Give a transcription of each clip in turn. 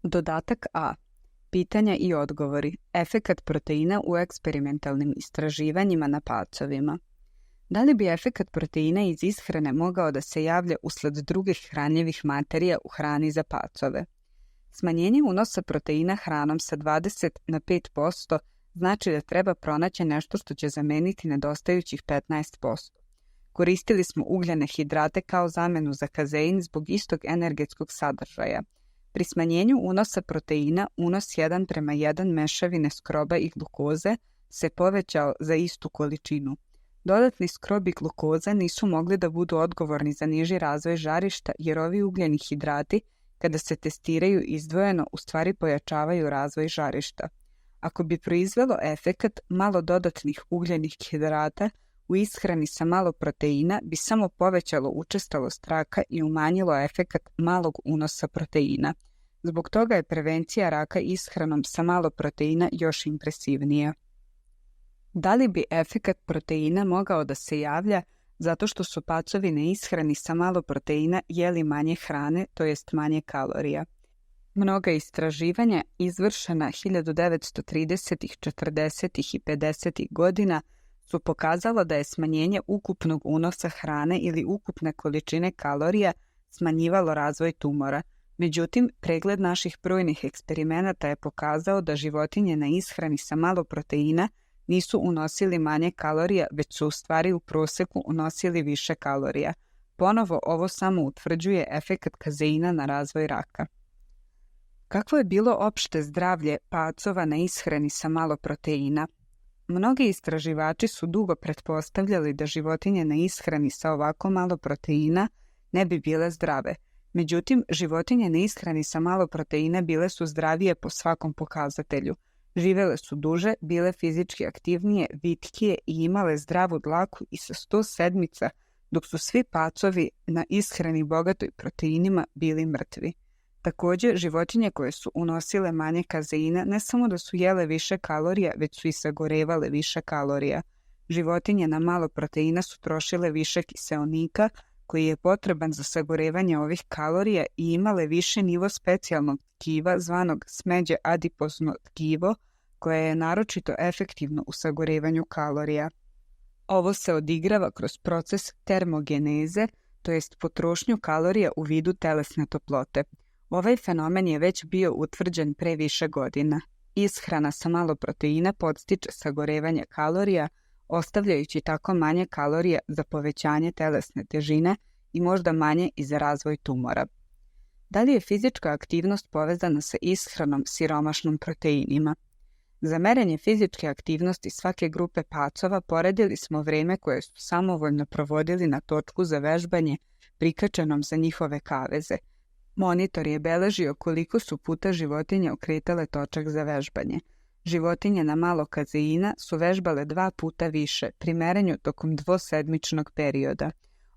Dodatak A. Pitanja i odgovori. Efekat proteina u eksperimentalnim istraživanjima na pacovima. Da li bi efekat proteina iz ishrane mogao da se javlja usled drugih hranjivih materija u hrani za pacove? Smanjenje unosa proteina hranom sa 20 na 5% znači da treba pronaći nešto što će zameniti nedostajućih 15%. Koristili smo ugljene hidrate kao zamenu za kazein zbog istog energetskog sadržaja. Pri smanjenju unosa proteina, unos 1:1 mešavine skroba i glukoze se povećao za istu količinu. Dodatni skrob i glukoza nisu mogli da budu odgovorni za niži razvoj žarišta jer ovi ugljeni hidrati, kada se testiraju izdvojeno, u stvari pojačavaju razvoj žarišta. Ako bi proizvelo efekat, malo dodatnih ugljenih hidrata u ishrani sa malo proteina bi samo povećalo učestalost raka i umanjilo efekat malog unosa proteina. Zbog toga je prevencija raka ishranom sa malo proteina još impresivnija. Da li bi efekat proteina mogao da se javlja zato što su pacovi na ishrani sa malo proteina jeli manje hrane, to jest manje kalorija? Mnoga istraživanja izvršena 1930., 40. i 50. godina su pokazala da je smanjenje ukupnog unosa hrane ili ukupne količine kalorija smanjivalo razvoj tumora. Međutim, pregled naših brojnih eksperimenata je pokazao da životinje na ishrani sa malo proteina nisu unosili manje kalorija, već su u stvari u proseku unosili više kalorija. Ponovo ovo samo utvrđuje efekat kazeina na razvoj raka. Kakvo je bilo opšte zdravlje pacova na ishrani sa malo proteina? Mnogi istraživači su dugo pretpostavljali da životinje na ishrani sa ovako malo proteina ne bi bile zdrave. Međutim, životinje na ishrani sa malo proteina bile su zdravije po svakom pokazatelju. Živele su duže, bile fizički aktivnije, vitkije i imale zdravu dlaku i sa 100 sedmica, dok su svi pacovi na ishrani bogatoj proteinima bili mrtvi. Također, životinje koje su unosile manje kazeina ne samo da su jele više kalorija, već su i sagorevale više kalorija. Životinje na malo proteina su trošile više kiseonika, koji je potreban za sagorevanje ovih kalorija i imale više nivo specijalnog tkiva zvanog smeđe adipozno tkivo, koje je naročito efektivno u sagorevanju kalorija. Ovo se odigrava kroz proces termogeneze, to jest potrošnju kalorija u vidu telesne toplote. Ovaj fenomen je već bio utvrđen pre više godina. Ishrana sa malo proteina podstiče sagorevanje kalorija, ostavljajući tako manje kalorija za povećanje telesne težine i možda manje i za razvoj tumora. Da li je fizička aktivnost povezana sa ishranom siromašnom proteinima? Za merenje fizičke aktivnosti svake grupe pacova poredili smo vreme koje su samovoljno provodili na točku za vežbanje prikačenom za njihove kaveze. Monitor je beležio koliko su puta životinje okretale točak za vežbanje. Životinje na malo kazeina su vežbale 2 puta više pri merenju tokom dvosedmičnog perioda.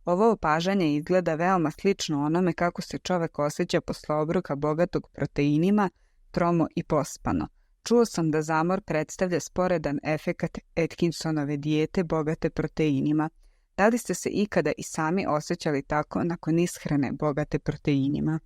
Ovo opažanje izgleda veoma slično onome kako se čovek osjeća posle obroka bogatog proteinima, tromo i pospano. Čuo sam da zamor predstavlja sporedan efekat Atkinsonove dijete bogate proteinima. Da li ste se ikada i sami osjećali tako nakon ishrane bogate proteinima?